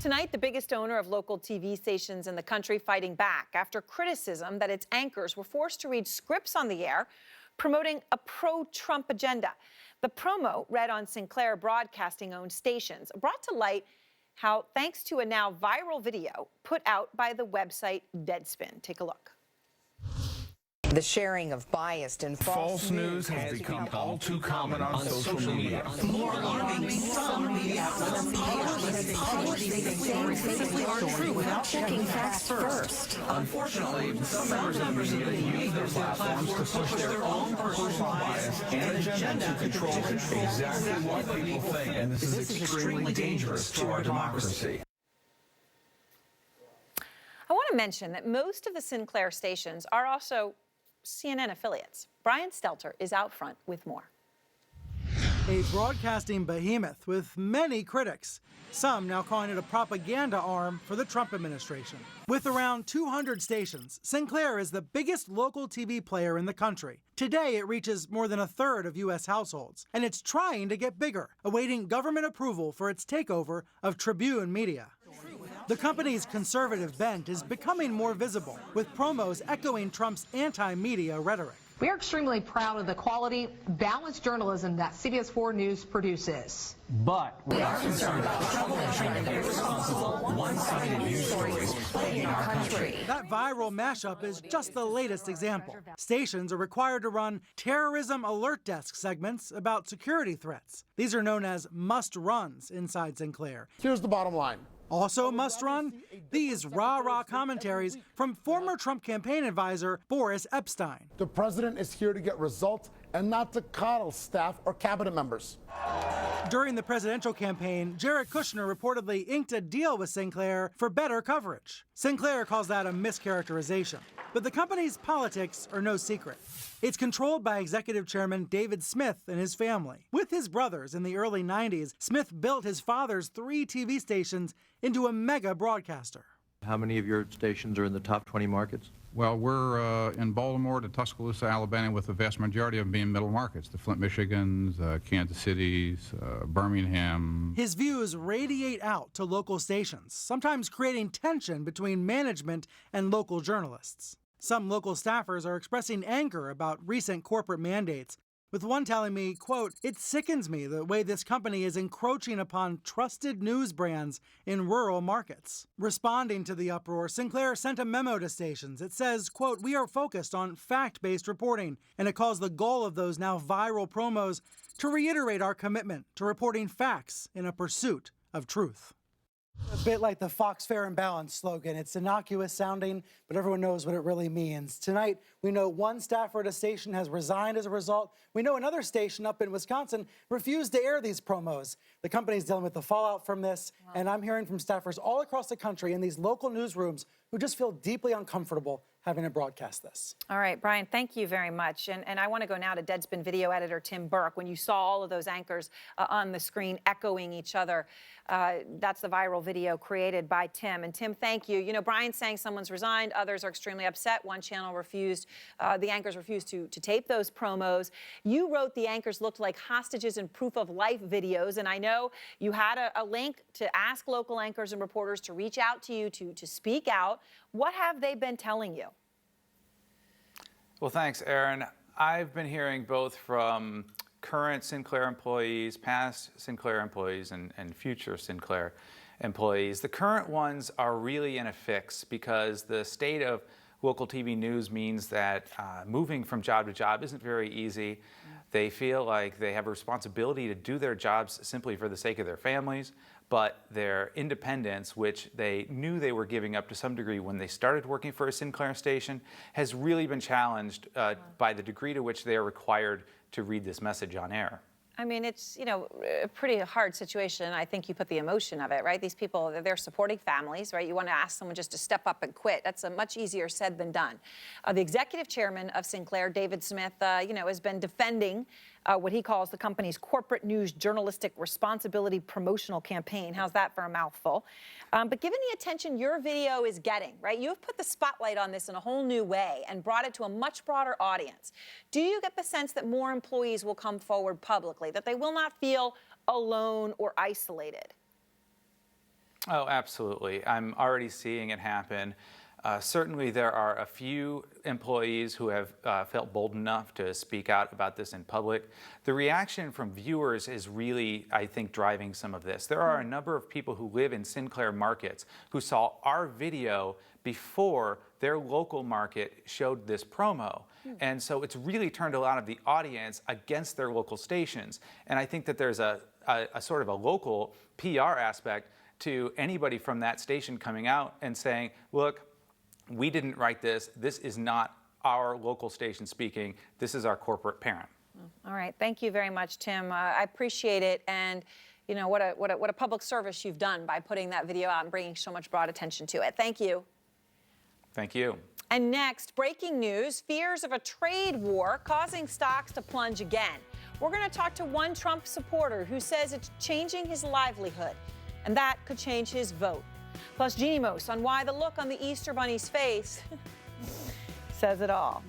Tonight, the biggest owner of local TV stations in the country fighting back after criticism that its anchors were forced to read scripts on the air promoting a pro-Trump agenda. The promo read on Sinclair broadcasting-owned stations brought to light how, thanks to a now viral video put out by the website Deadspin. Take a look. The sharing of biased and false news has become all too common on social media. More alarming, some media outlets simply aren't true without checking facts first. Unfortunately, some members of the media use their platforms to push their own personal bias and agenda to control exactly what people think, and this is extremely dangerous to our democracy. I want to mention that most of the Sinclair stations are also CNN affiliates. Brian Stelter is out front with more. A broadcasting behemoth with many critics, some now calling it a propaganda arm for the Trump administration. With around 200 stations, Sinclair is the biggest local TV player in the country. Today, it reaches more than a third of U.S. households, and it's trying to get bigger, awaiting government approval for its takeover of Tribune Media. The company's conservative bent is becoming more visible, with promos echoing Trump's anti-media rhetoric. We are extremely proud of the quality, balanced journalism that CBS 4 News produces. But we are concerned about the trouble and irresponsible, one-sided news stories playing in our country. That viral mashup is just the latest example. Stations are required to run terrorism alert desk segments about security threats. These are known as must-runs inside Sinclair. Here's the bottom line. Also must-run, these rah-rah commentaries from former Trump campaign advisor Boris Epshteyn. The president is here to get results and not to coddle staff or cabinet members. During the presidential campaign, Jared Kushner reportedly inked a deal with Sinclair for better coverage. Sinclair calls that a mischaracterization. But the company's politics are no secret. It's controlled by executive chairman David Smith and his family. With his brothers in the early 90s, Smith built his father's 3 TV stations into a mega broadcaster. How many of your stations are in the top 20 markets? Well, we're in Baltimore to Tuscaloosa, Alabama, with the vast majority of them being middle markets. The Flint, Michigans, Kansas Cities, Birmingham. His views radiate out to local stations, sometimes creating tension between management and local journalists. Some local staffers are expressing anger about recent corporate mandates, with one telling me, quote, "It sickens me the way this company is encroaching upon trusted news brands in rural markets." Responding to the uproar, Sinclair sent a memo to stations. It says, quote, "We are focused on fact-based reporting," and it calls the goal of those now viral promos to reiterate our commitment to reporting facts in a pursuit of truth. A bit like the Fox Fair and Balance slogan. It's innocuous sounding, but everyone knows what it really means. Tonight, we know one staffer at a station has resigned as a result. We know another station up in Wisconsin refused to air these promos. The company's dealing with the fallout from this, and I'm hearing from staffers all across the country in these local newsrooms who just feel deeply uncomfortable having to broadcast this. All right, Brian, thank you very much. And I want to go now to Deadspin video editor Tim Burke. When you saw all of those anchors on the screen echoing each other, that's the viral video created by Tim. And Tim, thank you. You know, Brian's saying someone's resigned. Others are extremely upset. One channel refused, the anchors refused to tape those promos. You wrote the anchors looked like hostages and proof of life videos. And I know you had a link to ask local anchors and reporters to reach out to you to speak out. What have they been telling you? Well, thanks, Erin. I've been hearing both from current Sinclair employees, past Sinclair employees, and future Sinclair employees. The current ones are really in a fix because the state of local TV news means that moving from job to job isn't very easy. They feel like they have a responsibility to do their jobs simply for the sake of their families, but their independence, which they knew they were giving up to some degree when they started working for a Sinclair station, has really been challenged by the degree to which they are required to read this message on air. I mean, it's, you know, a pretty hard situation. I think you put the emotion of it, right? These people, they're supporting families, right? You want to ask someone just to step up and quit. That's a much easier said than done. The executive chairman of Sinclair, David Smith, you know, has been defending what he calls the company's corporate news journalistic responsibility promotional campaign. How's that for a mouthful? But given the attention your video is getting, right, you've put the spotlight on this in a whole new way and brought it to a much broader audience. Do you get the sense that more employees will come forward publicly, that they will not feel alone or isolated? Oh, absolutely. I'm already seeing it happen. Certainly, there are a few employees who have felt bold enough to speak out about this in public. The reaction from viewers is really, I think, driving some of this. There are a number of people who live in Sinclair markets who saw our video before their local market showed this promo. And so it's really turned a lot of the audience against their local stations. And I think that there's a sort of a local PR aspect to anybody from that station coming out and saying, look, we didn't write this. This is not our local station speaking. This is our corporate parent. All right. Thank you very much, Tim. I appreciate it. And, you know, what a public service you've done by putting that video out and bringing so much broad attention to it. Thank you. Thank you. And next, breaking news, fears of a trade war causing stocks to plunge again. We're going to talk to one Trump supporter who says it's changing his livelihood, and that could change his vote. Plus, Jeannie Mose on why the look on the Easter Bunny's face says it all.